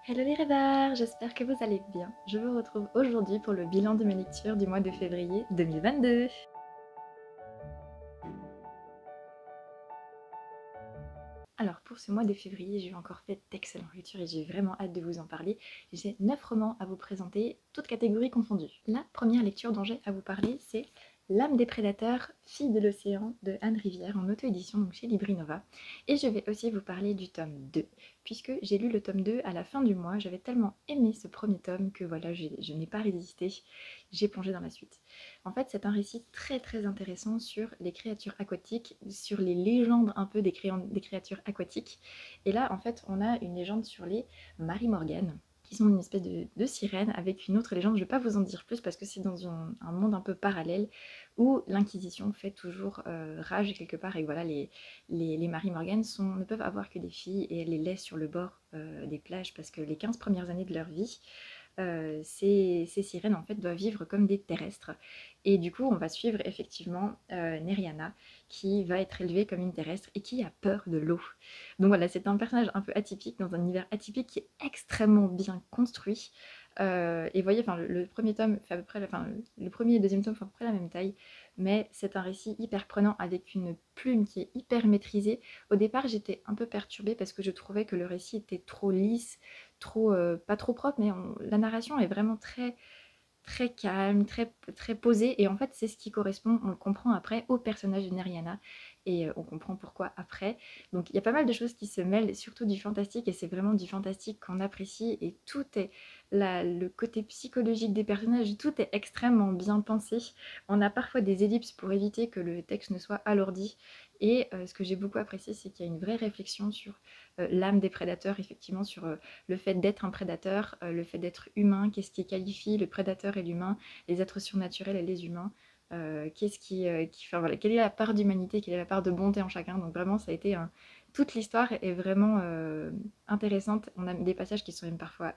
Hello les rêveurs, j'espère que vous allez bien. Je vous retrouve aujourd'hui pour le bilan de mes lectures du mois de février 2022. Alors pour ce mois de février, j'ai encore fait d'excellentes lectures et j'ai vraiment hâte de vous en parler. J'ai 9 romans à vous présenter, toutes catégories confondues. La première lecture dont j'ai à vous parler, c'est L'âme des prédateurs, fille de l'océan de Anne Rivière en auto-édition donc chez Librinova. Et je vais aussi vous parler du tome 2, puisque j'ai lu le tome 2 à la fin du mois. J'avais tellement aimé ce premier tome que voilà, je n'ai pas résisté, j'ai plongé dans la suite. En fait, c'est un récit très très intéressant sur les créatures aquatiques, sur les légendes un peu des créatures aquatiques. Et là, en fait, on a une légende sur les Marie Morgan, qui sont une espèce de sirène avec une autre légende. Je ne vais pas vous en dire plus parce que c'est dans un monde un peu parallèle où l'Inquisition fait toujours rage quelque part. Et voilà, les Marie Morgan ne peuvent avoir que des filles et elles les laissent sur le bord des plages parce que les 15 premières années de leur vie, ces sirènes en fait doivent vivre comme des terrestres. Et du coup, on va suivre effectivement Neriana qui va être élevée comme une terrestre et qui a peur de l'eau. Donc voilà, c'est un personnage un peu atypique dans un univers atypique qui est extrêmement bien construit. Et vous voyez, enfin, le premier tome fait à peu près, enfin, le premier et le deuxième tome font à peu près la même taille, mais c'est un récit hyper prenant avec une plume qui est hyper maîtrisée. Au départ, j'étais un peu perturbée parce que je trouvais que le récit était trop lisse, trop, pas trop propre, mais la narration est vraiment très, très calme, très, très posée. Et en fait, c'est ce qui correspond, on le comprend après, au personnage de Neriana. Et on comprend pourquoi après. Donc il y a pas mal de choses qui se mêlent, surtout du fantastique. Et c'est vraiment du fantastique qu'on apprécie. Et tout est, le côté psychologique des personnages, tout est extrêmement bien pensé. On a parfois des ellipses pour éviter que le texte ne soit alourdi. Et ce que j'ai beaucoup apprécié, c'est qu'il y a une vraie réflexion sur l'âme des prédateurs, effectivement, sur le fait d'être un prédateur, le fait d'être humain, qu'est-ce qui qualifie le prédateur et l'humain, les êtres surnaturels et les humains, qu'est-ce enfin, voilà, quelle est la part d'humanité, quelle est la part de bonté en chacun. Donc vraiment, ça a été toute l'histoire est vraiment intéressante. On a des passages qui sont même parfois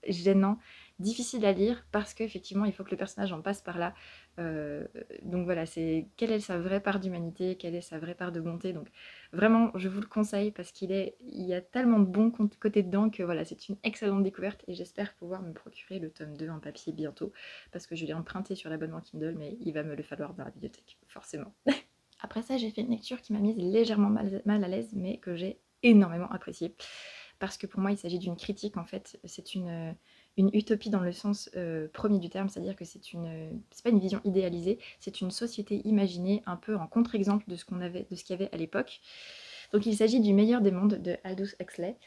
gênant, difficile à lire parce qu'effectivement il faut que le personnage en passe par là. Euh, donc voilà, c'est quelle est sa vraie part d'humanité, quelle est sa vraie part de bonté. Donc vraiment, je vous le conseille parce il y a tellement de bons côtés dedans que voilà, c'est une excellente découverte et j'espère pouvoir me procurer le tome 2 en papier bientôt parce que je l'ai emprunté sur l'abonnement Kindle, mais il va me le falloir dans la bibliothèque, forcément. Après ça, j'ai fait une lecture qui m'a mise légèrement mal à l'aise, mais que j'ai énormément appréciée. Parce que pour moi, il s'agit d'une critique, en fait. C'est une utopie dans le sens premier du terme, c'est-à-dire que c'est pas une vision idéalisée, c'est une société imaginée, un peu en contre-exemple de ce qu'il y avait à l'époque. Donc il s'agit du Meilleur des mondes de Aldous Huxley,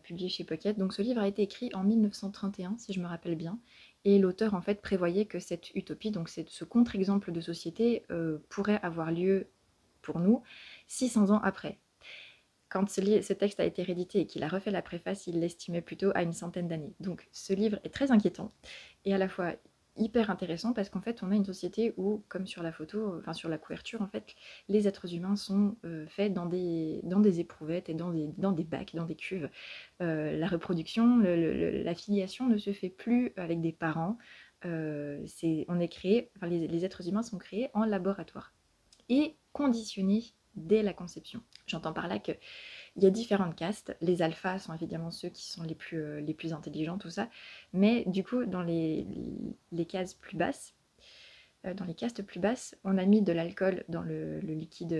publié chez Pocket. Donc ce livre a été écrit en 1931, si je me rappelle bien, et l'auteur en fait prévoyait que cette utopie, donc ce contre-exemple de société, pourrait avoir lieu pour nous 600 ans après. Quand ce texte a été réédité et qu'il a refait la préface, il l'estimait plutôt à une centaine d'années. Donc ce livre est très inquiétant et à la fois hyper intéressant parce qu'en fait on a une société où, comme sur la photo, enfin sur la couverture en fait, les êtres humains sont faits dans des éprouvettes et dans des bacs, dans des cuves. La reproduction, la filiation ne se fait plus avec des parents. On est créé, enfin, les êtres humains sont créés en laboratoire et conditionnés dès la conception. J'entends par là qu'il y a différentes castes. Les alphas sont évidemment ceux qui sont les plus intelligents, tout ça. Mais du coup, dans les cases plus basses, dans les castes plus basses, on a mis de l'alcool dans le liquide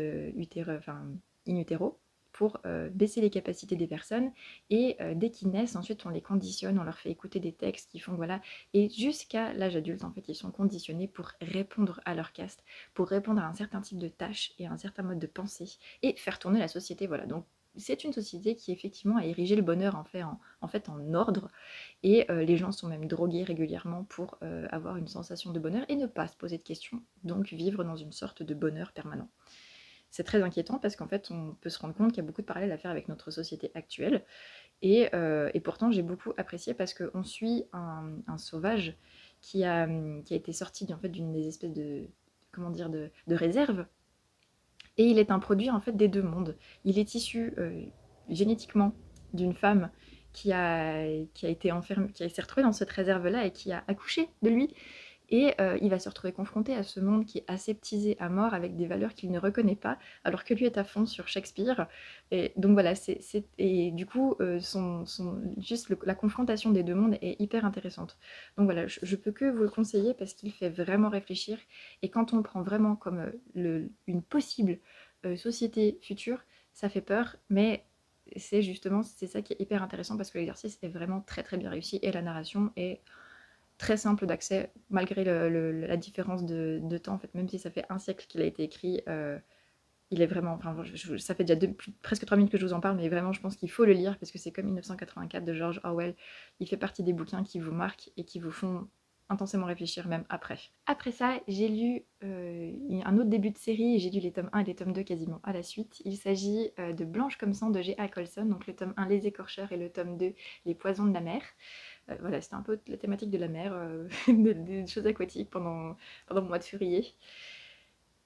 enfin, in utero pour baisser les capacités des personnes. Et dès qu'ils naissent, ensuite, on les conditionne, on leur fait écouter des textes qui font, voilà. Et jusqu'à l'âge adulte, en fait, ils sont conditionnés pour répondre à leur caste, pour répondre à un certain type de tâches et à un certain mode de pensée, et faire tourner la société, voilà. Donc, c'est une société qui, effectivement, a érigé le bonheur en fait, en ordre, et les gens sont même drogués régulièrement pour avoir une sensation de bonheur et ne pas se poser de questions, donc vivre dans une sorte de bonheur permanent. C'est très inquiétant parce qu'en fait, on peut se rendre compte qu'il y a beaucoup de parallèles à faire avec notre société actuelle. Et pourtant, j'ai beaucoup apprécié parce qu'on suit un sauvage qui a été sorti en fait, d'une des espèces de, comment dire, de réserve. Et il est un produit en fait des deux mondes. Il est issu génétiquement d'une femme qui a été enfermée, qui s'est retrouvée dans cette réserve-là et qui a accouché de lui. Et il va se retrouver confronté à ce monde qui est aseptisé à mort avec des valeurs qu'il ne reconnaît pas, alors que lui est à fond sur Shakespeare. Et donc voilà, et du coup, juste la confrontation des deux mondes est hyper intéressante. Donc voilà, je peux que vous le conseiller parce qu'il fait vraiment réfléchir. Et quand on le prend vraiment comme une possible société future, ça fait peur, mais c'est ça qui est hyper intéressant parce que l'exercice est vraiment très très bien réussi et la narration est très simple d'accès malgré la différence de temps en fait, même si ça fait un siècle qu'il a été écrit, il est vraiment, enfin ça fait déjà presque 3 minutes que je vous en parle, mais vraiment je pense qu'il faut le lire parce que c'est comme 1984 de George Orwell, il fait partie des bouquins qui vous marquent et qui vous font intensément réfléchir même après. Après ça, j'ai lu un autre début de série et j'ai lu les tomes 1 et les tomes 2 quasiment à la suite. Il s'agit de Blanche comme sang de G.A. Colson, donc le tome 1 Les écorcheurs et le tome 2 Les poisons de la mer. Voilà, c'était un peu la thématique de la mer, des choses aquatiques pendant le mois de février.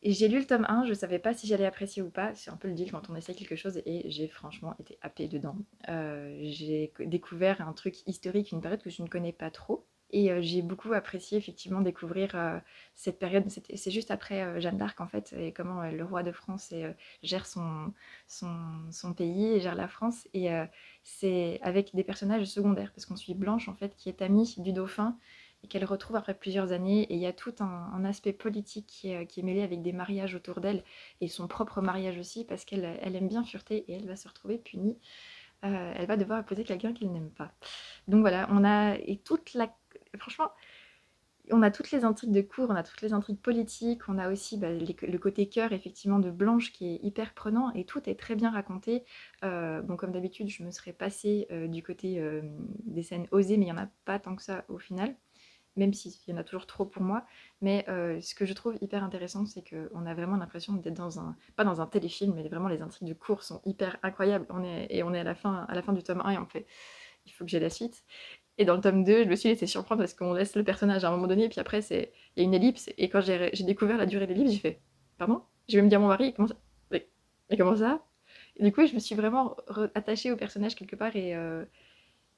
Et j'ai lu le tome 1, je savais pas si j'allais apprécier ou pas, c'est un peu le deal quand on essaie quelque chose et j'ai franchement été happée dedans. J'ai découvert un truc historique, une période que je ne connais pas trop. Et j'ai beaucoup apprécié effectivement découvrir cette période. C'est juste après Jeanne d'Arc en fait, et comment le roi de France gère son pays, et gère la France. Et c'est avec des personnages secondaires, parce qu'on suit Blanche en fait, qui est amie du dauphin, et qu'elle retrouve après plusieurs années. Et il y a tout un aspect politique qui est mêlé avec des mariages autour d'elle, et son propre mariage aussi, parce qu'elle aime bien fureter, et elle va se retrouver punie. Elle va devoir épouser quelqu'un qu'elle n'aime pas. Donc voilà, franchement, on a toutes les intrigues de cour, on a toutes les intrigues politiques, on a aussi le côté cœur effectivement de Blanche qui est hyper prenant et tout est très bien raconté. Bon, comme d'habitude, je me serais passée du côté des scènes osées, mais il n'y en a pas tant que ça au final, même s'il y en a toujours trop pour moi. Mais ce que je trouve hyper intéressant, c'est qu'on a vraiment l'impression d'être pas dans un téléfilm, mais vraiment les intrigues de cour sont hyper incroyables. On est à la fin du tome 1 et on fait, il faut que j'ai la suite. Et dans le tome 2, je me suis laissé surprendre parce qu'on laisse le personnage à un moment donné, et puis après, il y a une ellipse, et quand j'ai découvert la durée de l'ellipse, j'ai fait pardon. Je vais me dire à mon mari, mais comment ça? Et du coup, je me suis vraiment attachée au personnage quelque part, et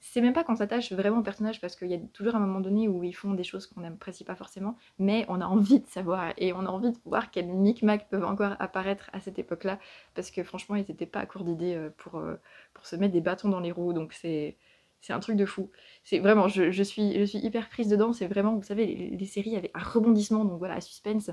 c'est même pas qu'on s'attache vraiment au personnage parce qu'il y a toujours un moment donné où ils font des choses qu'on n'apprécie pas forcément, mais on a envie de savoir et on a envie de voir quels micmacs peuvent encore apparaître à cette époque-là, parce que franchement, ils n'étaient pas à court d'idées pour se mettre des bâtons dans les roues, donc c'est un truc de fou. C'est vraiment, je suis hyper prise dedans, c'est vraiment, vous savez, les séries avec un rebondissement, donc voilà, suspense.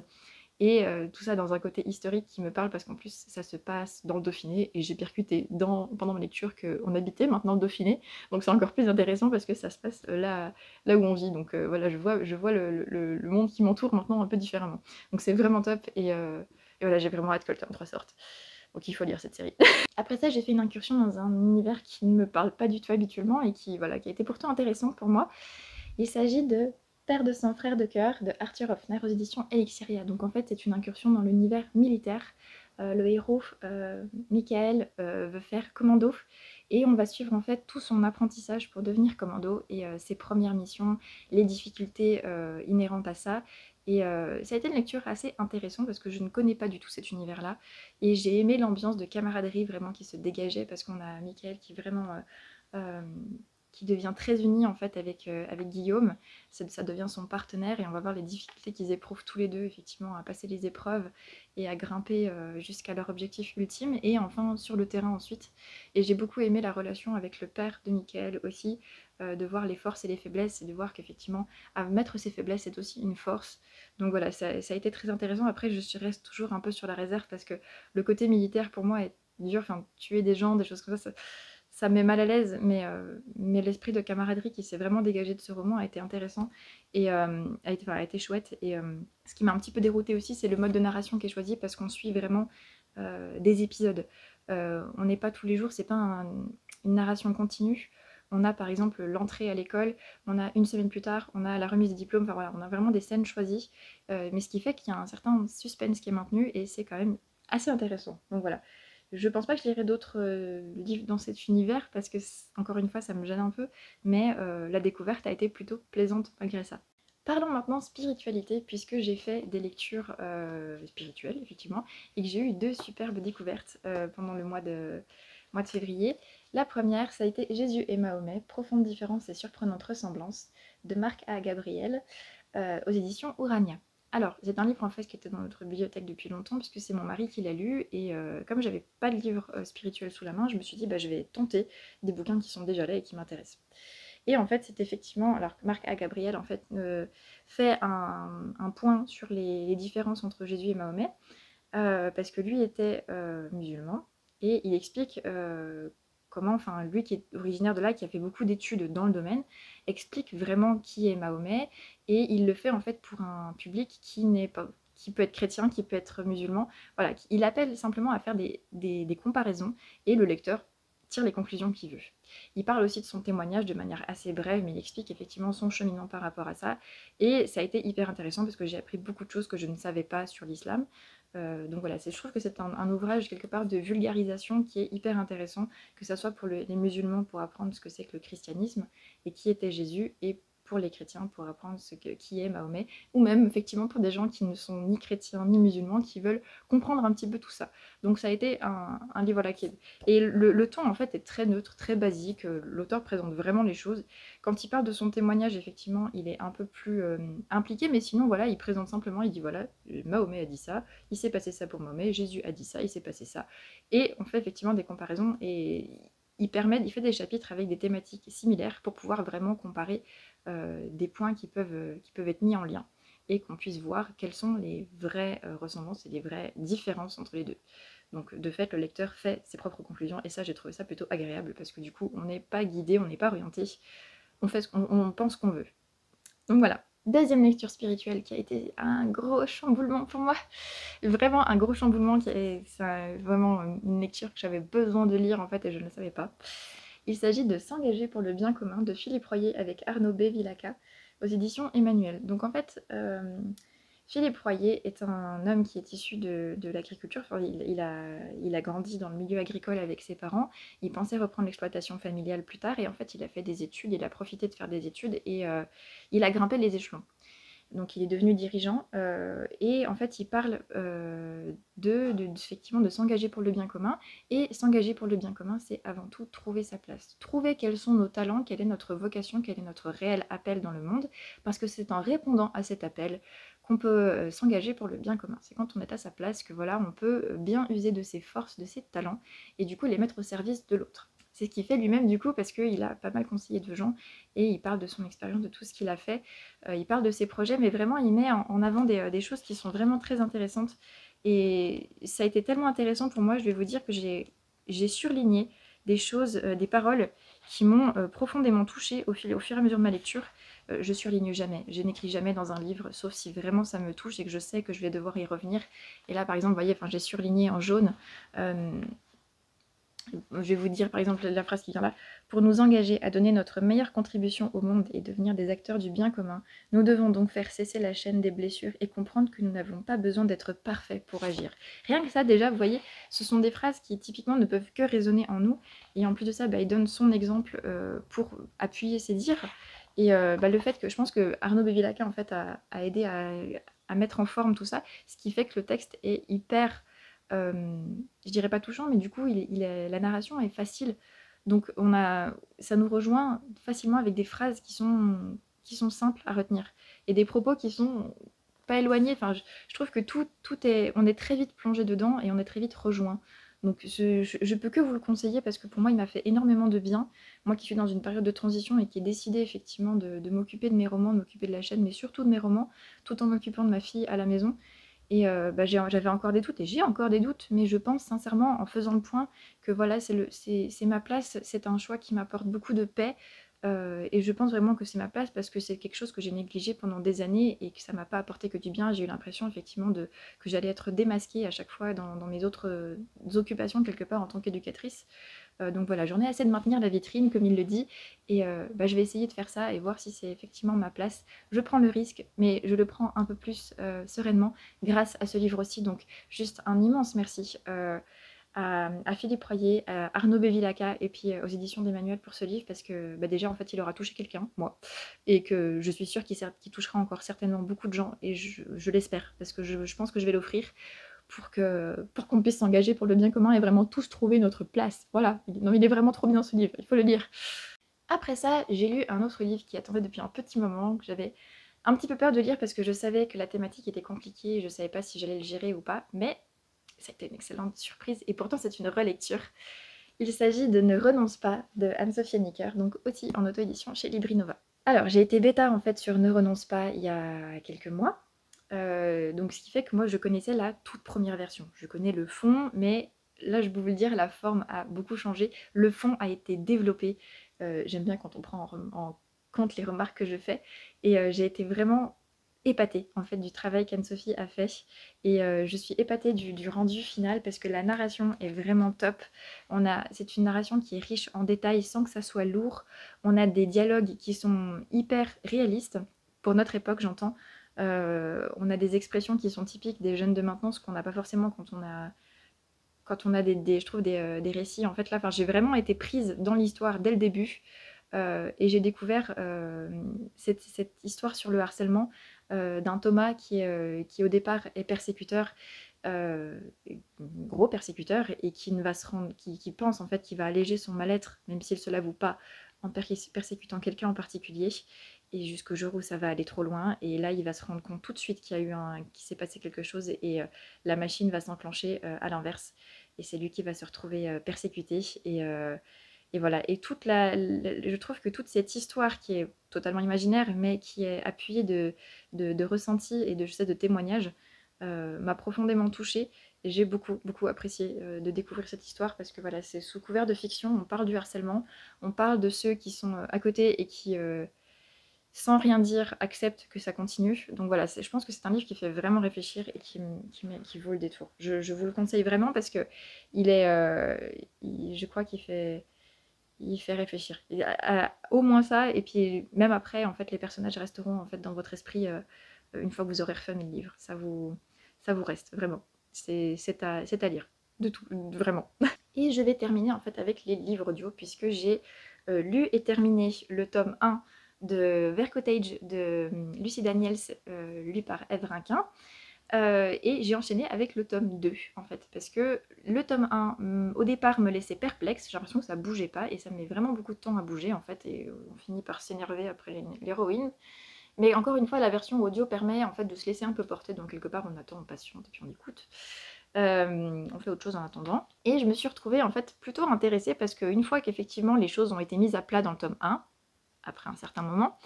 Et tout ça dans un côté historique qui me parle parce qu'en plus ça se passe dans le Dauphiné et j'ai percuté pendant ma lecture qu'on habitait maintenant le Dauphiné, donc c'est encore plus intéressant parce que ça se passe là où on vit, donc voilà, je vois le monde qui m'entoure maintenant un peu différemment, donc c'est vraiment top. Et voilà, j'ai vraiment hâte que le tome 3 sorte, donc il faut lire cette série. Après ça, j'ai fait une incursion dans un univers qui ne me parle pas du tout habituellement et voilà, qui a été pourtant intéressant pour moi. Il s'agit de Père de sang, frère de cœur de Arthur Hoffner aux éditions Elixiria. Donc en fait, c'est une incursion dans l'univers militaire. Le héros, Michael, veut faire commando et on va suivre en fait tout son apprentissage pour devenir commando et ses premières missions, les difficultés inhérentes à ça. Et ça a été une lecture assez intéressante parce que je ne connais pas du tout cet univers-là et j'ai aimé l'ambiance de camaraderie vraiment qui se dégageait parce qu'on a Michael qui vraiment euh, qui devient très uni en fait avec Guillaume. Ça devient son partenaire et on va voir les difficultés qu'ils éprouvent tous les deux effectivement à passer les épreuves et à grimper jusqu'à leur objectif ultime et enfin sur le terrain ensuite. Et j'ai beaucoup aimé la relation avec le père de Michael aussi, de voir les forces et les faiblesses et de voir qu'effectivement mettre ses faiblesses c'est aussi une force. Donc voilà, ça a été très intéressant. Après je reste toujours un peu sur la réserve parce que le côté militaire pour moi est dur, enfin tuer des gens, des choses comme ça me met mal à l'aise, mais l'esprit de camaraderie qui s'est vraiment dégagé de ce roman a été intéressant et a été chouette. Et ce qui m'a un petit peu déroutée aussi, c'est le mode de narration qui est choisi parce qu'on suit vraiment des épisodes. On n'est pas tous les jours, c'est pas une narration continue. On a par exemple l'entrée à l'école, on a une semaine plus tard, on a la remise des diplômes, enfin voilà, on a vraiment des scènes choisies, mais ce qui fait qu'il y a un certain suspense qui est maintenu et c'est quand même assez intéressant. Donc voilà. Je pense pas que je lirai d'autres livres dans cet univers parce que, encore une fois, ça me gêne un peu, mais la découverte a été plutôt plaisante malgré ça. Parlons maintenant spiritualité, puisque j'ai fait des lectures spirituelles, effectivement, et que j'ai eu deux superbes découvertes pendant le mois de février. La première, ça a été Jésus et Mahomet, profonde différence et surprenante ressemblance, de Marc A. Gabriel. aux éditions Urania. Alors, c'est un livre en fait qui était dans notre bibliothèque depuis longtemps puisque c'est mon mari qui l'a lu et comme j'avais pas de livre spirituel sous la main, je me suis dit bah je vais tenter des bouquins qui sont déjà là et qui m'intéressent. Et en fait, c'est effectivement, alors Marc A. Gabriel en fait fait un point sur les différences entre Jésus et Mahomet parce que lui était musulman et il explique comment, enfin lui qui est originaire de là, qui a fait beaucoup d'études dans le domaine, explique vraiment qui est Mahomet et il le fait en fait pour un public qui n'est pas, qui peut être chrétien, qui peut être musulman, voilà, il appelle simplement à faire des comparaisons et le lecteur tire les conclusions qu'il veut. Il parle aussi de son témoignage de manière assez brève, mais il explique effectivement son cheminement par rapport à ça. Et ça a été hyper intéressant parce que j'ai appris beaucoup de choses que je ne savais pas sur l'islam. Donc voilà, je trouve que c'est un ouvrage quelque part de vulgarisation qui est hyper intéressant, que ce soit pour les musulmans pour apprendre ce que c'est que le christianisme et qui était Jésus, et pour les chrétiens pour apprendre qui est Mahomet, ou même effectivement pour des gens qui ne sont ni chrétiens ni musulmans, qui veulent comprendre un petit peu tout ça. Donc ça a été un livre voilà, et le ton en fait est très neutre, très basique, l'auteur présente vraiment les choses. Quand il parle de son témoignage, effectivement, il est un peu plus impliqué, mais sinon voilà, il présente simplement, il dit voilà, Mahomet a dit ça, il s'est passé ça pour Mahomet, Jésus a dit ça, il s'est passé ça. Et on fait effectivement des comparaisons et il fait des chapitres avec des thématiques similaires pour pouvoir vraiment comparer des points qui peuvent être mis en lien et qu'on puisse voir quelles sont les vraies ressemblances et les vraies différences entre les deux. Donc de fait, le lecteur fait ses propres conclusions et ça, j'ai trouvé ça plutôt agréable parce que du coup, on n'est pas guidé, on n'est pas orienté, on fait on pense qu'on veut. Donc voilà. Deuxième lecture spirituelle qui a été un gros chamboulement pour moi. Vraiment un gros chamboulement, c'est vraiment une lecture que j'avais besoin de lire en fait et je ne le savais pas. Il s'agit de S'engager pour le bien commun de Philippe Royer avec Arnaud Bevilacqua aux éditions Emmanuel. Donc en fait, Philippe Royer est un homme qui est issu de l'agriculture. Enfin, il a grandi dans le milieu agricole avec ses parents. Il pensait reprendre l'exploitation familiale plus tard et en fait il a fait des études, il a profité de faire des études et il a grimpé les échelons. Donc il est devenu dirigeant et en fait il parle effectivement de s'engager pour le bien commun. Et s'engager pour le bien commun, c'est avant tout trouver sa place. Trouver quels sont nos talents, quelle est notre vocation, quel est notre réel appel dans le monde. Parce que c'est en répondant à cet appel qu'on peut s'engager pour le bien commun. C'est quand on est à sa place que voilà, on peut bien user de ses forces, de ses talents et du coup les mettre au service de l'autre. C'est ce qu'il fait lui-même du coup parce qu'il a pas mal conseillé de gens et il parle de son expérience, de tout ce qu'il a fait. Il parle de ses projets, mais vraiment il met en avant des choses qui sont vraiment très intéressantes. Et ça a été tellement intéressant pour moi, je vais vous dire que j'ai surligné des choses, des paroles qui m'ont profondément touchée au fur et à mesure de ma lecture. Je surligne jamais, je n'écris jamais dans un livre, sauf si vraiment ça me touche et que je sais que je vais devoir y revenir. Et là par exemple, vous voyez, j'ai surligné en jaune. Je vais vous dire par exemple la phrase qui vient là. Pour nous engager à donner notre meilleure contribution au monde et devenir des acteurs du bien commun, nous devons donc faire cesser la chaîne des blessures et comprendre que nous n'avons pas besoin d'être parfaits pour agir. Rien que ça déjà, vous voyez, ce sont des phrases qui typiquement ne peuvent que résonner en nous. Et en plus de ça, il donne son exemple pour appuyer ses dires. Et le fait que je pense que Arnaud Bevilacqua en fait a aidé à mettre en forme tout ça, ce qui fait que le texte est hyper je dirais pas touchant, mais du coup, la narration est facile. Donc ça nous rejoint facilement avec des phrases qui sont simples à retenir et des propos qui sont pas éloignés. Enfin, je trouve que on est très vite plongé dedans et on est très vite rejoint. Donc je peux que vous le conseiller parce que pour moi, il m'a fait énormément de bien. Moi qui suis dans une période de transition et qui ai décidé effectivement de m'occuper de mes romans, de m'occuper de la chaîne, mais surtout de mes romans, tout en m'occupant de ma fille à la maison. Et j'avais encore des doutes, et j'ai encore des doutes, mais je pense sincèrement, en faisant le point, que voilà, c'est ma place, c'est un choix qui m'apporte beaucoup de paix, et je pense vraiment que c'est ma place parce que c'est quelque chose que j'ai négligé pendant des années et que ça m'a pas apporté que du bien. J'ai eu l'impression effectivement que j'allais être démasquée à chaque fois dans mes autres occupations quelque part en tant qu'éducatrice. Donc voilà, j'en ai assez de maintenir la vitrine, comme il le dit, et je vais essayer de faire ça et voir si c'est effectivement ma place. Je prends le risque, mais je le prends un peu plus sereinement grâce à ce livre aussi. Donc juste un immense merci à Philippe Royer, à Arnaud Bevilacqua et puis aux éditions d'Emmanuel pour ce livre parce que déjà en fait il aura touché quelqu'un, moi, et que je suis sûre qu'il touchera encore certainement beaucoup de gens et je l'espère parce que je pense que je vais l'offrir pour qu'on puisse s'engager pour le bien commun et vraiment tous trouver notre place. Voilà, non, il est vraiment trop bien ce livre, il faut le lire. Après ça, j'ai lu un autre livre qui attendait depuis un petit moment, que j'avais un petit peu peur de lire parce que je savais que la thématique était compliquée, je savais pas si j'allais le gérer ou pas, mais ça a été une excellente surprise et pourtant c'est une relecture. Il s'agit de Ne renonce pas de Anne-Sophie Nicker, donc aussi en auto-édition chez Librinova. Alors j'ai été bêta en fait sur Ne renonce pas il y a quelques mois, donc ce qui fait que moi je connaissais la toute première version. Je connais le fond, mais là je peux vous le dire, la forme a beaucoup changé. Le fond a été développé. J'aime bien quand on prend en compte les remarques que je fais. Et j'ai été vraiment épatée en fait du travail qu'Anne-Sophie a fait. Et je suis épatée du rendu final parce que la narration est vraiment top. C'est une narration qui est riche en détails sans que ça soit lourd. On a des dialogues qui sont hyper réalistes, pour notre époque j'entends. On a des expressions qui sont typiques des jeunes de maintenant, ce qu'on n'a pas forcément quand on a je trouve des récits. En fait là, j'ai vraiment été prise dans l'histoire dès le début. Et j'ai découvert cette histoire sur le harcèlement d'un Thomas qui au départ est persécuteur, gros persécuteur, et qui pense en fait qu'il va alléger son mal-être, même s'il ne se l'avoue pas, en persécutant quelqu'un en particulier, et jusqu'au jour où ça va aller trop loin, et là il va se rendre compte tout de suite qu'il s'est passé quelque chose, et la machine va s'enclencher à l'inverse, et c'est lui qui va se retrouver persécuté, et voilà, et je trouve que toute cette histoire qui est totalement imaginaire, mais qui est appuyée de ressentis et de témoignages, m'a profondément touchée. Et j'ai beaucoup, beaucoup apprécié de découvrir cette histoire parce que voilà, c'est sous couvert de fiction, on parle du harcèlement, on parle de ceux qui sont à côté et qui, sans rien dire, acceptent que ça continue. Donc voilà, je pense que c'est un livre qui fait vraiment réfléchir et qui vaut le détour. Je vous le conseille vraiment parce que je crois qu'il fait réfléchir. Au moins ça, et puis même après, en fait, les personnages resteront en fait dans votre esprit une fois que vous aurez refermé le livre. Ça vous reste, vraiment. C'est à lire. De tout, vraiment. Et je vais terminer en fait avec les livres audio, puisque j'ai lu et terminé le tome 1 de Vert Cottage de Lucie Daniels, lu par Ève Rinquin. Et j'ai enchaîné avec le tome 2 en fait, parce que le tome 1 au départ me laissait perplexe, j'ai l'impression que ça bougeait pas, et ça met vraiment beaucoup de temps à bouger en fait, et on finit par s'énerver après l'héroïne. Mais encore une fois, la version audio permet en fait de se laisser un peu porter, donc quelque part on attend, on patiente et puis on écoute. On fait autre chose en attendant. Et je me suis retrouvée en fait plutôt intéressée parce qu'une fois qu'effectivement les choses ont été mises à plat dans le tome 1, après un certain moment,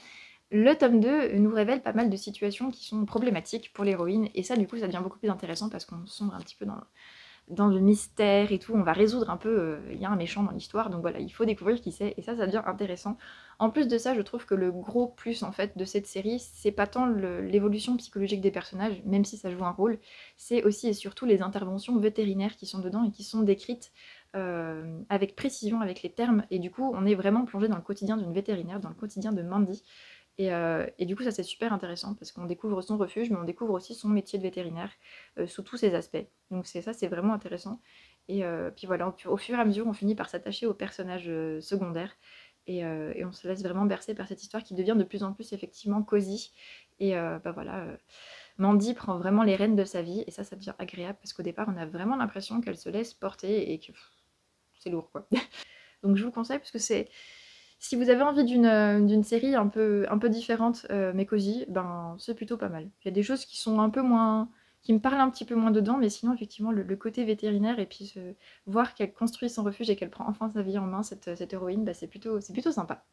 le tome 2 nous révèle pas mal de situations qui sont problématiques pour l'héroïne, et ça du coup ça devient beaucoup plus intéressant parce qu'on sombre un petit peu dans le mystère et tout, on va résoudre un peu, il y a un méchant dans l'histoire, donc voilà, il faut découvrir qui c'est, et ça devient intéressant. En plus de ça, je trouve que le gros plus en fait de cette série, c'est pas tant l'évolution psychologique des personnages, même si ça joue un rôle, c'est aussi et surtout les interventions vétérinaires qui sont dedans et qui sont décrites avec précision, avec les termes, et du coup on est vraiment plongé dans le quotidien d'une vétérinaire, dans le quotidien de Mandy. Et du coup ça c'est super intéressant parce qu'on découvre son refuge, mais on découvre aussi son métier de vétérinaire sous tous ses aspects. Donc c'est vraiment intéressant. Et puis voilà, au fur et à mesure on finit par s'attacher aux personnages secondaires, et on se laisse vraiment bercer par cette histoire qui devient de plus en plus effectivement cosy. Et voilà, Mandy prend vraiment les rênes de sa vie, et ça devient agréable parce qu'au départ on a vraiment l'impression qu'elle se laisse porter et que c'est lourd quoi. Donc je vous le conseille parce que si vous avez envie d'une série un peu différente mais cosy, ben c'est plutôt pas mal. Il y a des choses qui sont un peu moins, qui me parlent un petit peu moins dedans, mais sinon effectivement le côté vétérinaire, et puis voir qu'elle construit son refuge et qu'elle prend enfin sa vie en main, cette héroïne, bah, c'est plutôt sympa.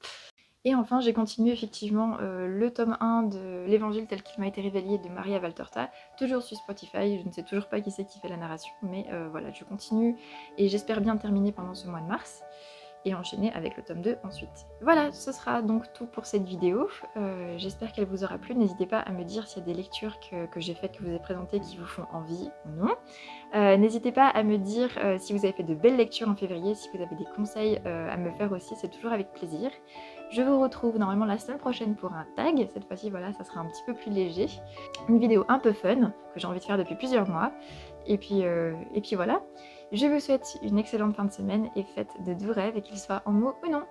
Et enfin j'ai continué effectivement le tome 1 de l'Évangile tel qu'il m'a été révélé de Maria Valtorta, toujours sur Spotify. Je ne sais toujours pas qui c'est qui fait la narration, mais voilà, je continue et j'espère bien terminer pendant ce mois de mars et enchaîner avec le tome 2 ensuite. Voilà, ce sera donc tout pour cette vidéo. J'espère qu'elle vous aura plu. N'hésitez pas à me dire s'il y a des lectures que j'ai faites, que vous ai présentées, qui vous font envie ou non. N'hésitez pas à me dire si vous avez fait de belles lectures en février, si vous avez des conseils à me faire aussi, c'est toujours avec plaisir. Je vous retrouve normalement la semaine prochaine pour un tag. Cette fois-ci, voilà, ça sera un petit peu plus léger. Une vidéo un peu fun, que j'ai envie de faire depuis plusieurs mois. Et puis voilà. Je vous souhaite une excellente fin de semaine et faites de doux rêves, et qu'ils soient en mots ou non.